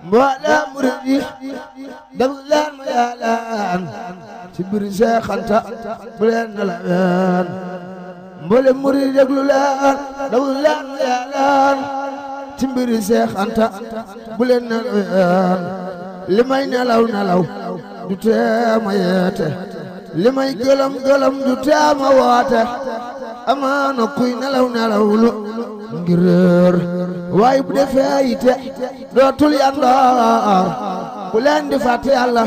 mboolem murid yi déglu leen ma yaalaan ci biir Seex Anta bu leen nelaween mboolem murid yi déglu leen ma yaalaan ci biir Seex Anta bu leen nelaween li may nelaw du tee ma yeete li may gëlëm du tee ma woote amaana kuy nelaw lu ngir réer waaye bu defee yite dootul yandoor bu leen di fàtte Yàlla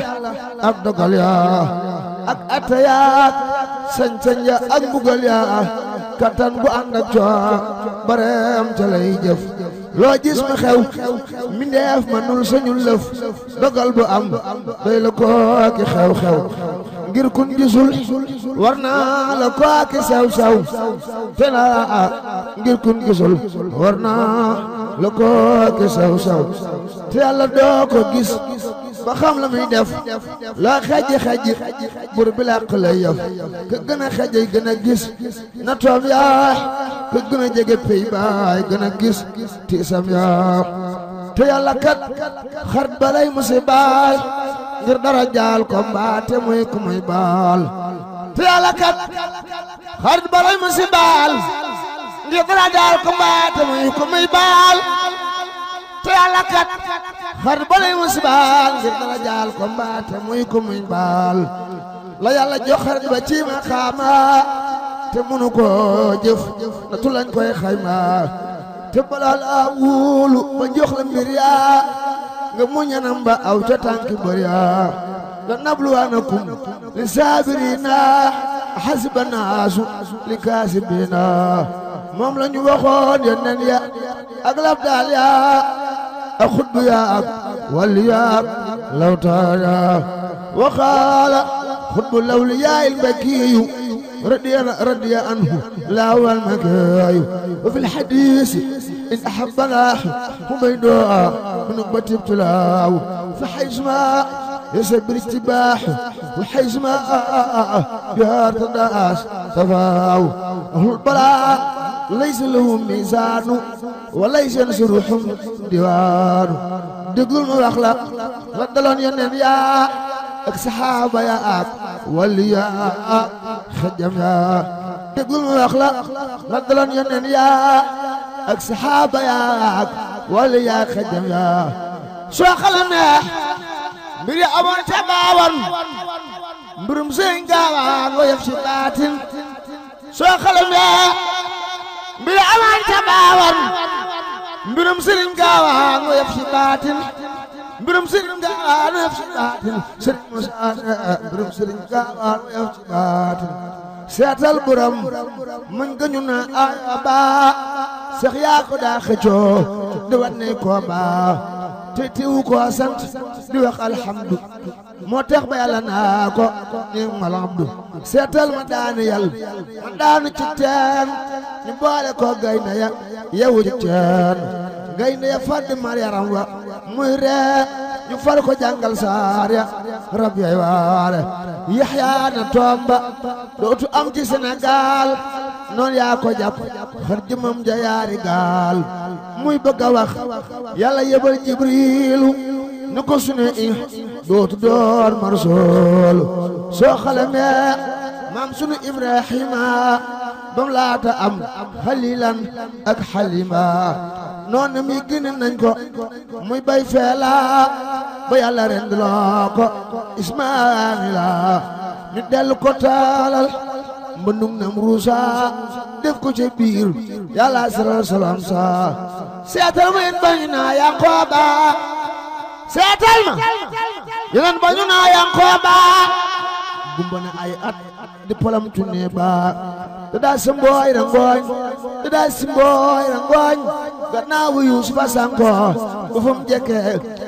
ak dogal yaa ak atte yaa sañ-sañ ya ak mbugal yaa kattan bu ànd ak coono bareem ca lay jëf loo gis ma xew mindeef ma nul sañul lëf dogal bu am doy la kooki xew-xew ngir kun gisul war naa la kooki sew-sew te naa ngir kun gisul war naa la kooki sew-sew te Yàlla doo ko gis ba xam la muy def loo xeji bur bi làq lay yëf ka gën a xejey gën a gis na toom yaa ka gën a jege pey baay gën a gis tiisam yaa te Yàlla kat xarit balay musibaal ngir dara jaal ko mbaate muy ku muy baal te Yàlla kat xarit balay musibaal ngir dara jaal ko mbaate muy ku muy baal te Yàlla kat xarit balay musibaal ngir dara jaal ko mbaate muy ku muy baal la Yàlla jox xarit ba ci ma xaama te munu ko jëf na tu lañ koy xayma te balaa laa wóolu ba jox la mbir yaa nga muñanam ba aw ca tànki bër yaa la nabluwaanakum li saabiriina xasiba naasu li kaasibiina moom la ñu waxoon yonent ya ak labdaal yaa ak xutbu yaa ak wali yaa ak lawtaar yaa waxaala xutbu lawliyaa il mbakiyu رضي عنه لا والمكاي وفي الحديث إن أحبنا حميدوا من نقبة ابتلاو فحيثما يسبر اتباح وحيثما يهار الناس صفاو أهل البلاء ليس لهم ميزان وليس ينصرهم ديوان دقل الأخلاق غدلون ينن يا ak saxaaba ya ak wali ya xajam ya déglul ma wax la daloon yoneen ya ak saxaaba ya ak wali ya xajam ya soo xalamee mbir ya amoon ca baawan mbirum sëñ gaawaan wa yëf ci baatin soo xalamee mbir ya amoon ca baawan mbirum sëñ gaawaan wa yëf ci baatin mbirum sëriñ gaawaan yëf ci baatin sëriñ Musaa mbirum sëriñ gaawaan yëf ci baatin seetal buram muñ gëñu na aba seex yaa ko daa xëccoo di wat ne ko baa te tiwu ko sant di wax alhamdu moo tax ba Yàlla naa ko ni malabdu seetal ma daanu yal ma daanu ci teen ñu boole ko gaynde ya yewu ci teen gaynde ya fàdd mar yaram wa muy ree ñu far ko jàngal saar ya rab yay waare Yaxya na tomba dootu am ci Sénégal noon yaa ko jàpp xar jëmam ja yaari gaal muy bëgg a wax Yàlla yebal Jibriilu ni ko sunu dootu door marsool soo xalamee maam sunu Ibrahima bam laata am xalilan ak xalima noonu mi gën nañ ko muy bay feela ba Yàlla rendloo ko Ismaayila ñu dellu ko taalal mbëndum Namruusa def ko ca biir Yàlla siral salam sa seetal ma yéen bañu naa Yankooba seetal ma yéen bañu naa Yankooba gumba na ay at di polam tunne ba da simbooy rangooñ da simbooy rangooñ gannaaw Yuusufa sanko ba fam jekke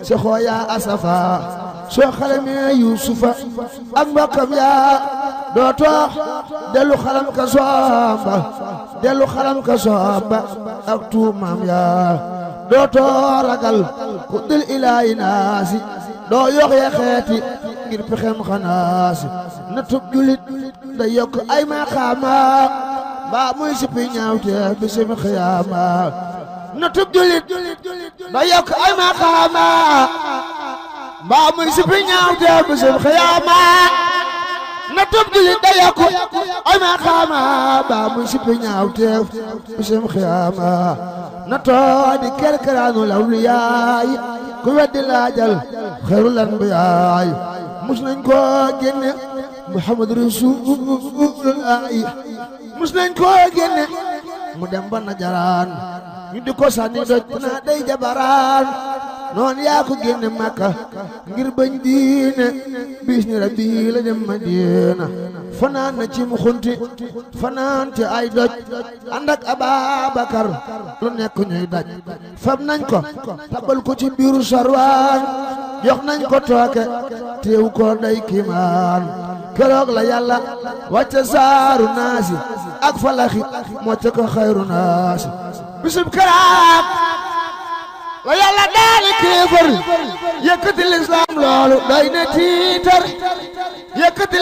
si xooya asafa soo xalamee Yuusufa ak mbokkam yaa dootoo dellu xalam ka soomba dellu xalam ka soomba ak tuumam yaa dootoo ragal ku dil ilaahi naasi doo yox ya xeeti ngir pexem xanaasi na tub julit da yokk ay maqaama mbaa muy sipi ñaawte bi simi xiyaama na tub julit ba yokk ay maqaama mbaa muy sipi ñaaw te bisub xiyaama na tub julit da yokk ay maqaama mbaa muy sipi ñaaw te bisub xiyaama na too di kerkeraanu lawliyaay ku weddi laajal xayrul anbiyaay mus nañ ko génne Muhammad Rasulullah mus nañ ko génne mu dem ba Najaraan ñu di ko sànni doj naa day jabaraan noon yaa ko génne Makka ngir bañ diine bis ni rabbi la dem Madina fanaan na ci mu xunti fanaan ci ay doj ànd ak Ababakar lu nekk ñuy daj fab nañ ko tabal ko ci biiru sarwaan jox nañ ko tooke teew ko day kiimaan keroog la yàlla wàcce saaru naasi ak falaxi mocce ko xayru naasi bisub karaat la yàlla daali kéefër yëkkati lislaam loolu doy na tiitar yëkkati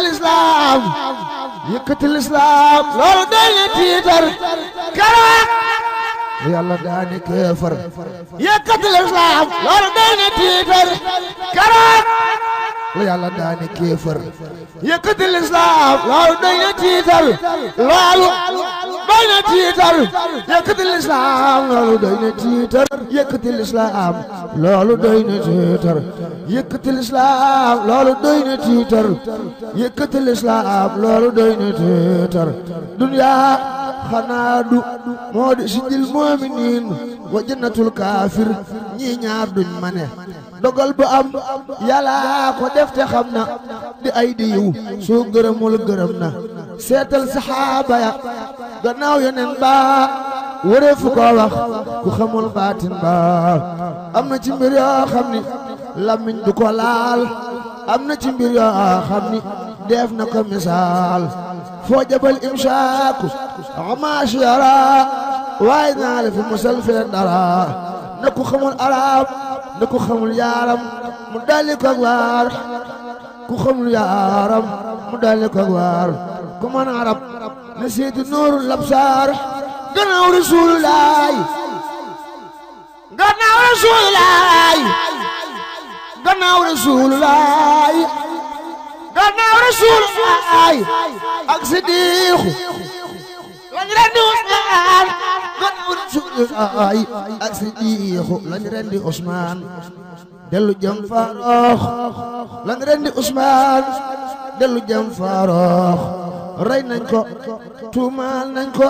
lislaam loolu doy na tiitar karaat la yàlla daali kéefër yëkkati lislaam loolu doy na tiitar karaat la yàlla daani kéefër yëkkati lislaam loolu doy na tiitar loolu doy na tiitar yëkkati lislaam loolu doy na tiitar yëkkati lislaam loolu doy na tiitar yëkkati lislaam loolu doy na tiitar yëkkati lislaam loolu doy na tiitar duniyaa xanaa du moo di sijil mu'miniin wa jannatul kaafir ñii ñaar duñ mane dogal bu am yàlla ko def te xam na di ay di yiw soo gërëmul gërëm na seetal saxaaba ya gannaaw yeneen ba wëree fu ko wax ku xamul baatin ba am na ci mbir yoo xam ni làmmiñ du ko laal am na ci mbir yoo xam ni def na ko misaal foo jabal imsaaku amaas yara waaye naa la fi musal fee dara na ku xamul arab na ku xamul yaaram mu dalli ko waar ku xamul yaaram mu dalli ko waar ku mën arab na seeti nuurul labsaar gannaaw rasuulullaay gannaaw rasuulullaay gannaaw rasuulullaay gannaaw rasuulullaay ak Sidiixu lañ rendi Usmaan gannaaw rasuulullaay ak Sidiixu lañ rendi Usmaan dellu jëm Faaruux lañ rendi Usmaan dellu jëm Faaruux rey nañ ko tuumaal nañ ko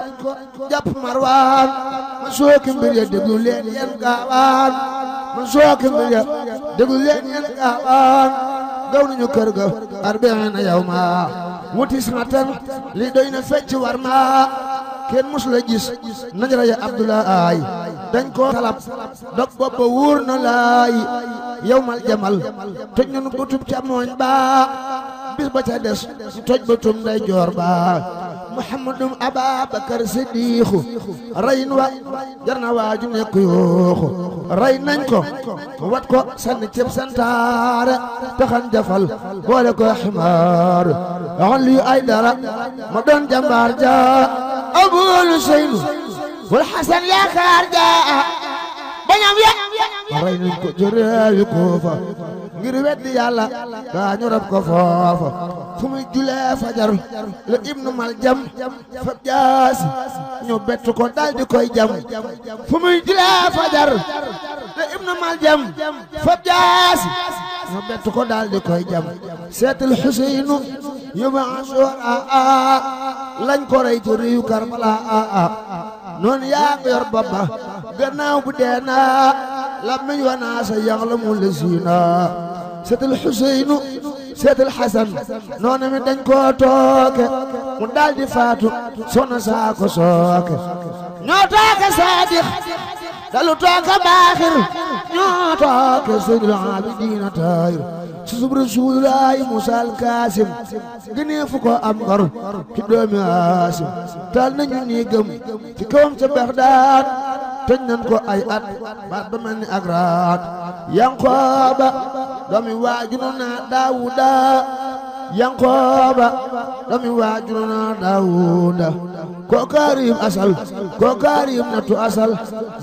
jàpp Marwaan ma sooki mbir ya déglu leen yeen gaawaan ma sooki mbir ya déglu leen yeen gaawaan gaw nañu kër ga arba'iina yawma wuti sanatan li doy na fecc war ma kenn mus la gis nañ raya Abdoulaay dañ ko talab dog bopp ba wóor na laay yawmal jamal toj nañu butub càmmooñ ba bis ba ca des ñu toj bëtum nday joor ba Muhammadum Ababakar Siddiixu reyin wa jar na waaju nekk yooxu rey nañ ko wat ko sànni ceeb santaare taxan jafal boole ko ximaar waxoon lii ay dara ma doon jàmbaar ja Abul Seynu wal Xasan yaakaar ja bañam ya rey nañ ko jërëwi Kuufa ngir weddi yàlla gaa ñu rab ko foofa fu muy julee fajar la Ibnu Maljam fab jaasi ñu bett ko daldi koy jam fu muy julee fajar la Ibnu Maljam fab jaasi ñu bett ko daldi koy jam seetal Xuseynu yóbba Ashura lañ ko rey ci riyu Karbala noonu yaa ngi yor bopp ba gannaaw bu dee naa la meñ wanaa sa yaxlamu lasiina seetal Xuseynu seetal Xasan noonu mi dañ koo tooke mu daldi faatu soxna saa ko sooke ñoo tooke Saadix dalu tooke Baaxir ñoo tooke Seydul Aabidiina Taahir susub Rasuulullaahi Muusaa al-Kaasim gënee fu ko am ngor ci doomi Haasim taal nañu nii gëm ci kawam ca Baxdaad tëj nañ ko ay at baat ba mel ni ak raat Yankooba doomi waajuru naa Daawuda Yankooba doomi waajuru naa Daawuda kookaariyum asal kookaariyum natu asal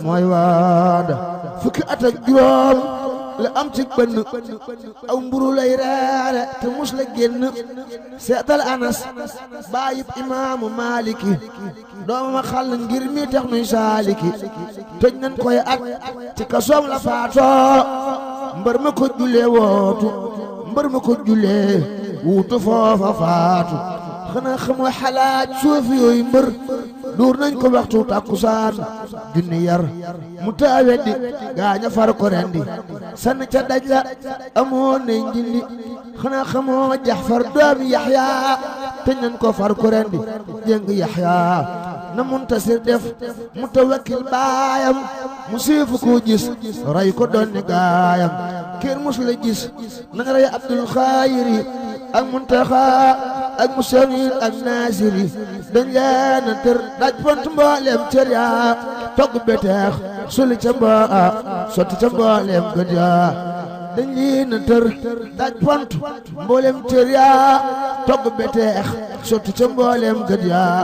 mooy waada fukki at ak juróom la am ci bënn aw mburu lay reere te mus la génn seetal anas baayib imaamu maliki doomama xal ngir mi tax nuy saaliki tëj nañ koy at ci kasoom la faatoo mbër ma ko julee wootu mbër ma ko julee wuutu foofa faatu xanaa xamoo xalaat suufi yooyu mbër duur nañ ko waxtu takkusaan junni yar mu taaweddi gaaña far ko rendi sann ca daj la amoon nañ njindi xanaa xamoo Jaxfar doomi Yaxya te nañ ko far ko rendi jëng Yaxya na Muntasir def Mutawakkil baayam mu siifu ko gis ray ko doon ni gaayam kenn mus la gis na nga rey Abdul Xaayiri ak Muntaxa ak Musamin ak Nasiri dañ leen a tër daj pont mboolem cër yaa togg beteex suli ca mbaa sotti ca mboolem gëd yaa dañ leen a tër daj pont mboolem cër yaa togg beteex sotti ca mboolem gëd yaa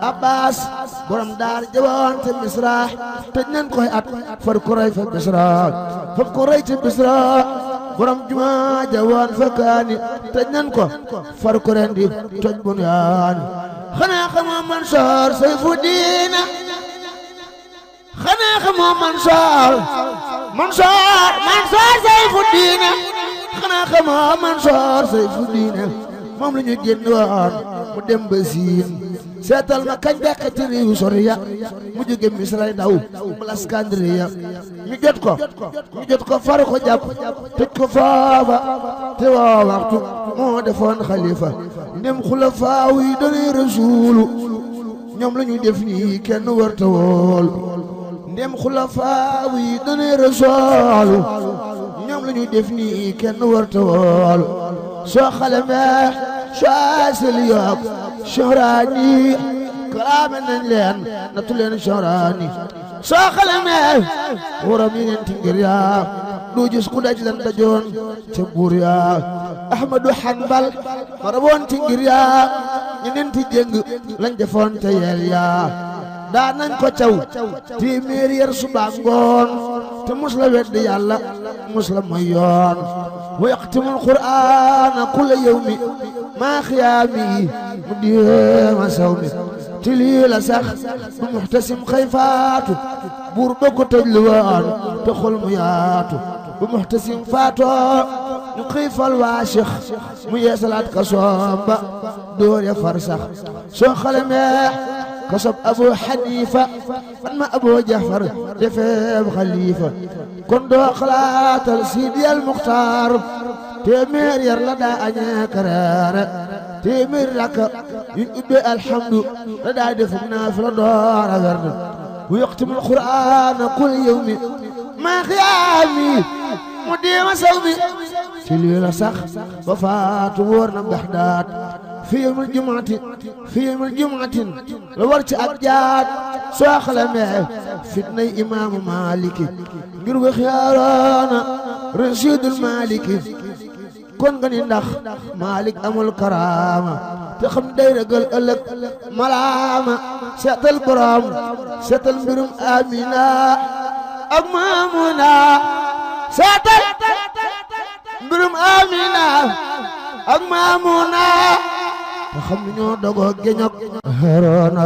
Abbas borom daar jawoon te Misra tëj nañ koy at far ko rey fa Misra far ko rey ca Misra borom juma jawoon fa kaani tëj nañ ko far ko rendi toj bunyaani xanaa xamoo Mansoor Sayfu Diina xanaa xamoo Mansoor Sayfu Diina xanaa xamoo Mansoor Sayfu Diina moom la ñu génn woon mu dem ba Siin seetal ma kañ bekk ci réew soriya mu jóge Misra daw mu Laskandriya ñu jot ko far ko jàpp tëj ko foofa te woo waxtu moo defoon xalifa ndem xulafaaw yi doonay rasuulu ñoom la ñu def nii kenn warta wool ndem xulafaaw yi doonay rasuulu ñoom la ñu def nii kenn warta wool soo xalamee saasel yoog Sohraani kalaame nañ leen nattu leen Sohraani soo xalamee waram yi neen ti ngir yaa du gis ku daj lan dajoon ca buur yaa Ahmadu Hanbal maraboon ti ngir yaa ñu neen ti jëng lañ defoon ca yeel yaa daa nañ ko caw téeméer yar suba ngoon te mus la wedd yàlla mus la mooy yoon wa yaqtimul qur'aana kulla yawmi maa xiyaami mu diima saw mi ti lii la sax bu muxtasim xëy faatu buur ba ko tëj lu woon te xol mu yaatu bu muxtasim faatoo ñu xëy fal waasix mu yeesalaat ka soomba door ya far sax soo xalamee kasob Abu Hanifa man ma Abu Jafar defeeb xalifa kon doo xalaatal Sidi al Muxtaar téeméer yar la daa añee kareere téeméer rakka yuñ ubbee alhamdu la daa defum naafila door a werd bu yaqtimul qur'aana kul yawmi maa xiyaami mu diima saw mi ci lii la sax ba faatu wóor na Baxdaad fi yawmil jumu'atin la war ci ak jaat soo xalamee fitnay imaamu Maliki ngir wax yaaroona Rasiidul Maliki kon nga ni ndax Malik amul karaama te xam day ragal ëllëg malaama seetal borom seetal mbirum Amina ak Maamuna seetal mbirum Amina ak Maamuna te xam ni ñoo dogoo geñak Haaruna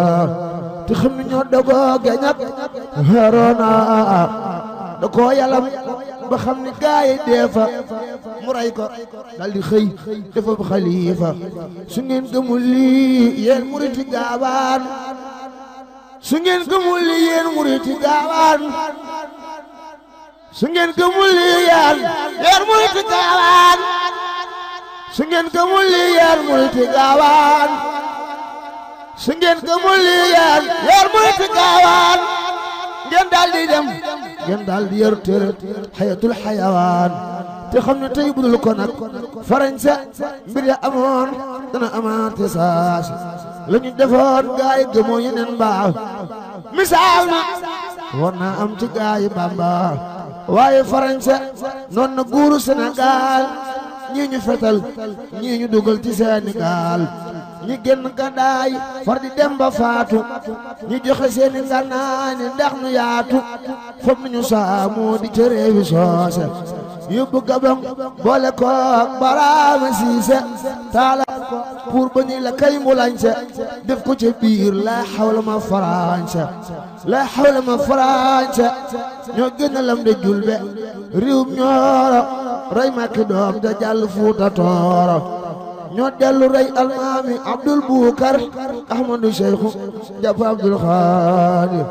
te xam ni ñoo dogoo geñak Haaruna da koo yalam ba xam ni gaay deefa mu ray ko daldi xëy dafa xalifa su ngeen gëmul lii yéen muriti gaawaan su ngeen gëmul lii yéen muriti gaawaan su ngeen gëmul lii yéen muriti gaawaan su ngeen gëmul lii yéen muriti gaawaan su ngeen gëmul lii yéen muriti gaawaan ngeen daldi dem ngeen daldi yor tere xayatul xayawaan te xam ne tey budul ko nag farañse mbir ya amoon dana amaate saasi la ñu defoon gaay gëmoo yeneen baax misaal ma war naa am ci gaay Bamba waaye farañse noon na guuru Sénégal ñii ñu fetal ñii ñu dugal ci Sénégal ñi génn gàddaay far di dem ba faatu ñi joxe seeni ngànnaay ni ndax nu yaatu foog nañu saamu di ca réewi soose yóbbu Gabon boole kook Baraama Siise taala pour ba ñuy la kay mbulañse def ko ca biir la hawla ma farañse la hawla ma farañse ñoo gën a lam de julbe riwum ñooro rey Makki doom da jàll Fuuta Tooro ñoo dellu rey almaami Abdul Bukar Ahmadu Seexu jàpp Abdul Xaadir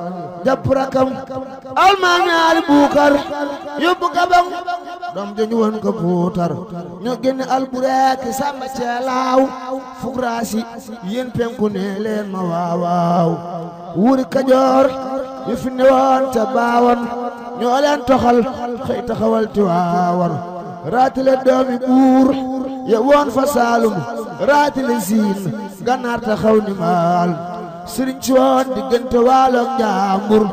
jàpp rakam almaami Ali Bukar yóbbu Gabon doom dañu woon ko puutar ñoo génne Albureeki Samba Ceelaaw fukraasi yéen penku ne leen ma waawaaw wuuri Kajoor yu fi ne woon ca Baawan ñoo leen toxal xëy taxawal Tiwaawan raatale doomi buur ya woon fa Saalum raatale siin Gànnaar taxaw ni maal sëriñ si woon diggante Waalo ak Njaambur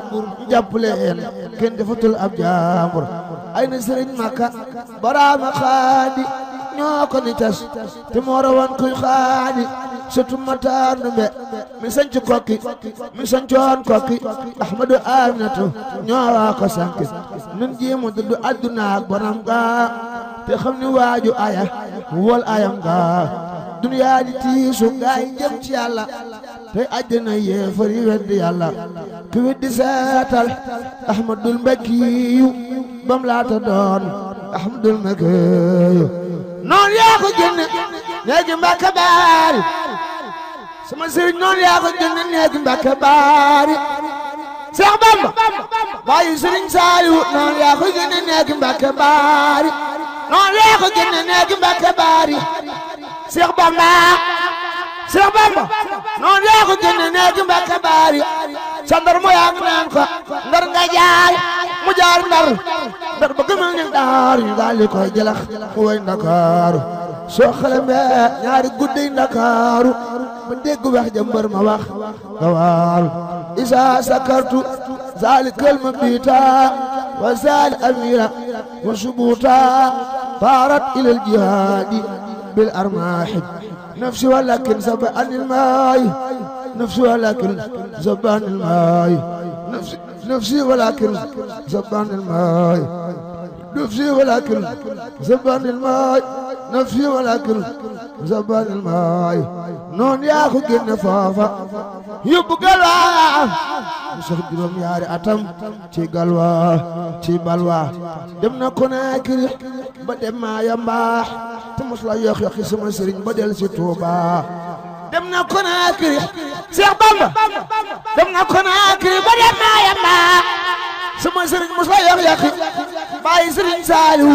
jàpp leen kenn defatul ab jaambur ay na sëriñ Makka Baraama Xaadi ñoo ko ni tas te moo rawoon kuy xaadi surtout Matar Ndumbe mi sanc Kokki mi sancoon Kokki Ahmadu Aminatu ñoo ko sanki nun jéemu dudd adduna ak bonam ga te xam ni waaju aya wol ayam ga duniyaa di tiisu gaay jëm ci Yàlla te àddina yéefar yi weddi Yàlla ku weddi seetal Ahmadul Mbakkiyu bam laata doon Ahmadul Mbakkiyu noon yaa ko génne néegi Mbàkke Baari sama sëriñ noon yaa ko génne néegi Mbàkke Baari Seex Bamba baayu sëriñ Saaliwu noon yaa ko génne néegi Mbàkke Baari noon yaa ko génne néegi Mbàkke Baari Seex Bamba Seex Bamba noon yaa ko génne néegi Mbàkke Baari sandar mo yaa ngi naan ko ndar nga jaay mu jaar ndar ba gëmal ni daar ñu daal di koy jëlax mu way Ndakaaru soo xalamee ñaari guddi Ndakaaru ba dégg wax ja mbër ma wax nga waaru isa sakartu zalikal mabita wa zal amira wa subuta طارت إلى الجهاد بالأرماح نفسي ولكن زب عن الماء نفسي ولكن زب عن الماء نفسي ولكن زب عن الماء نفسي ولكن زب عن الماء نفسي ولكن زب عن الماء نون ياخو جن فافا يبقى Cheikh juróom yaari atam ci galwa ci balwa dem na Konakri ba dem Mayumba te mos la yox yoxi sama sëriñ ba del si Touba dem na Konakri Cheikh Bamba dem na Konakri ba dem Mayumba sama sëriñ mos la yox yoxi bàyyi sëriñ Saaliw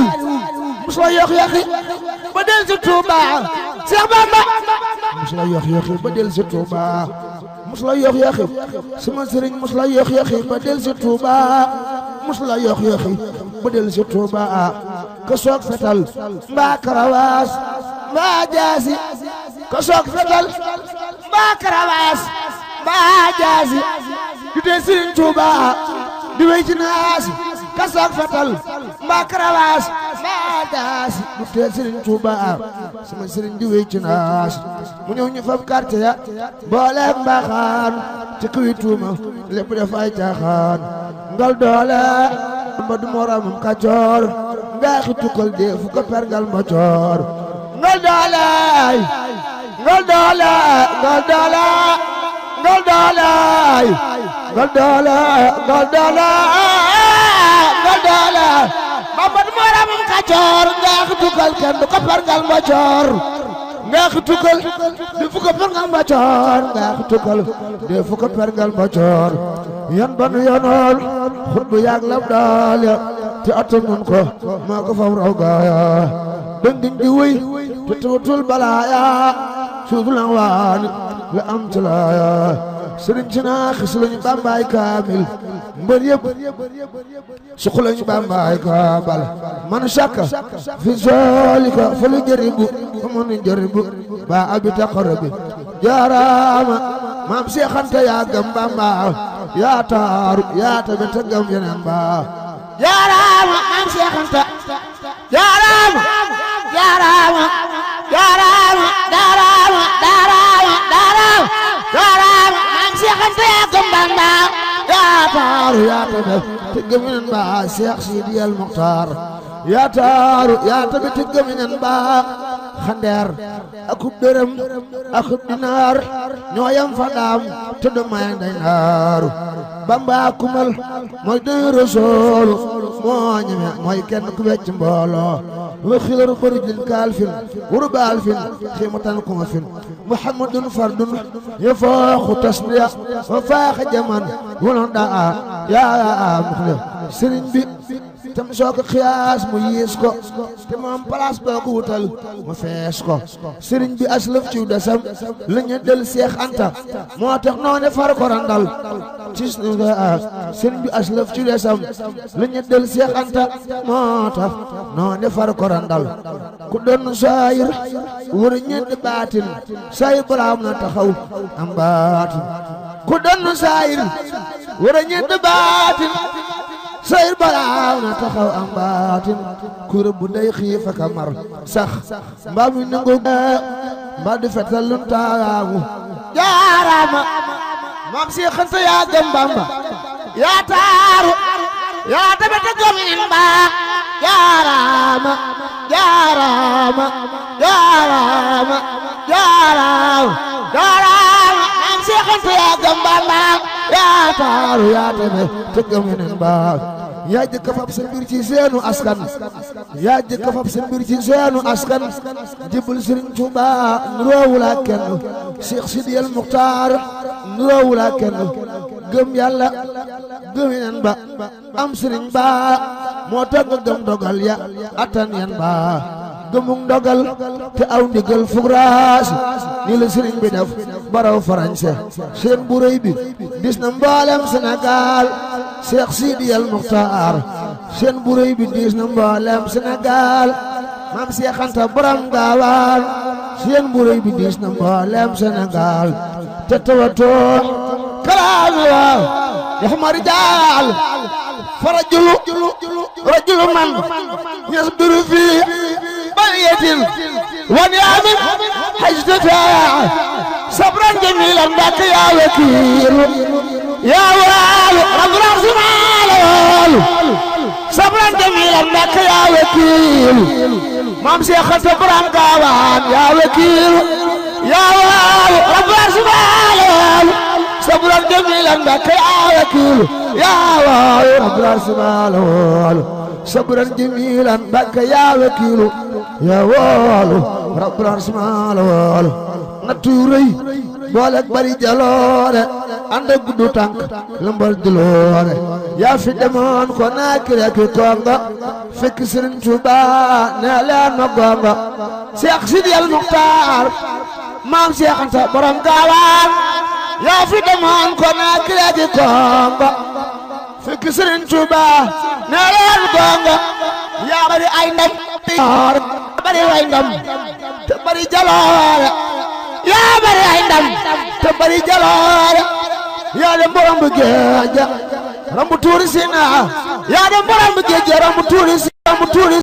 mos la yox yoxi ba del si Touba Cheikh Bamba mos la yox yoxi ba del si Touba mus la yox yoxi sama sëriñ mus la yox yoxi ba del si Touba mus la yox yoxi ba del si Touba ka soog fetal mbaa karawaas mbaa jaasi ka soog fetal mbaa karawaas mbaa jaasi du dee sëriñ Touba di wey ci naasi ka soog fetal mbaa karawaas mbaa jaasi du dee sëriñ Touba sama sëriñ di wey ci naasi mu ñëw ñu fab carte ya booleeg mbaaxaan ci kuy tuuma lépp def ay caaxaan ngal doole ba du moramam Kajoor ngaaxi tukkal dee fu ko pergal mbocoor ngal doole ngal doole ngal doole ngal doole ngal doole ngal doole ngal doole ba du moramam Kajoor ngaaxi tukkal kenn du ko pergal mbocoor ngaaxi tukkal di fu ko pergal mbocoor ngaaxi tukkal di fu ko pergal mbocoor yan banu yonool xutbu yaag lam daal ya te atam nun ko maa ko fam raw gaaya dëngiñ di wéy te tuutul balaaya suuf lang waani la am talaaya sëriñ si naa xis lañu bambaay kaamil mbër yëpp suq lañu bambaay kaabal man shakka fi zalika fa lu jaribu fa man jaribu ba abi taqarrabi jaaraama maam Seex Anta yaa gëm Bamba yaa taaru yaa tabe te gëm yeneen ba jaaraama maam Seex Anta jaaraama jaaraama jaaraama jaaraama jaaraama taaru yaa tabe te gëminen ba Cheikh Sidi El Mokhtar yaa taaru yaa tabe te gëminen ba xandeer akub dërëm akub dinaar ñoo yam fa daam te du may day naaru Bamba kumal mooy doy Rasuul moo ñeme mooy kenn ku wecc mbooloo wa xilaru barijin kaalfin wuru baalfin xiimatan kuma fin muhammadun fardun yafaaxu tasniya wa faaxa jaman wala daa yaa muxlif sëriñ bi tam soo ko xiyaas mu yiis ko te moom place boo ko wutal mu fees ko sëriñ bi aslëf ciw desam la ñu del Seex Anta moo tax noone far ko randal ci sëriñ bi aslëf ciw desam la ñu del Seex Anta moo tax noone far ko randal ku doon saayir wër ñedd baatin saayir baraam na taxaw am baatin ku doon saayir wër ñedd baatin sayir balaaw na taxaw am baatin ku rëbb day xiif ak mar sax mbaa mi nangu mbaa di fetal lun taawu jaaraama maam si xanta yaa gëm Bamba yaa taaru yaa tabe te gëmin mbaa jaaraama jaaraama jaaraama jaaraama jaaraama maam si xanta yaa gëm Bamba yaa taaru yaa tabe te gëmin mbaa yaa jëkk fab sa mbir ci seenu askan yaa jëkk fab sa mbir ci seenu askan jëbal Sëriñ Tuuba nuroowul ak kenn Cheikh Sidi El Mokhtar nuroowul ak kenn gëm yàlla gëm yeneen ba am sëriñ ba moo tax nga gëm dogal ya attan yan ba gëmug dogal te aw ndigal fugraas ni la sëriñ bi def baraw farañse seen bu rëy bi dis na mboolem Sénégal Cheikh Sidi El Mokhtar seen bu rëy bi dis na mboolem Sénégal maam Cheikh Anta borom gaawaan seen bu rëy bi dis na mboolem Sénégal te tawatoo kalaame waaw yaxma rijaal fa rajulu man yasbiru fii baliyatin wa ni'amin hajtata sabran jamilan baka yaa wakiil yaa waalu rabbul arsimaal sabran jamilan baka yaa wakiil maam Cheikh Anta borom gaawaan yaa wakiil yaa waalu rabbul arsimaal sabran jamilan baka yaa wakiil yaa waalu rabbul arsimaal sabran jamilan baka yaa wakiil yaa waalu rabbul arsimaal nattu rëy boole ak bari jaloore ànd ak guddu tànk lëmbal jaloore yaa fi demoon ko naakire ki konga fekk Sëriñ Tuuba ne leen ma gonga Cheikh Sidi El Mokhtar maam Cheikh Anta borom gaawaan yaa fi demoon ko naakire ki konga fekk Sëriñ Tuuba ne leen gonga yaa bari ay ndam bari ay ndam te bari jaloore yaa bari ay ndam te bari jaloore yaa dem borom bu géej rambu tuuri Sina yaa dem borom bu géej rambu tuuri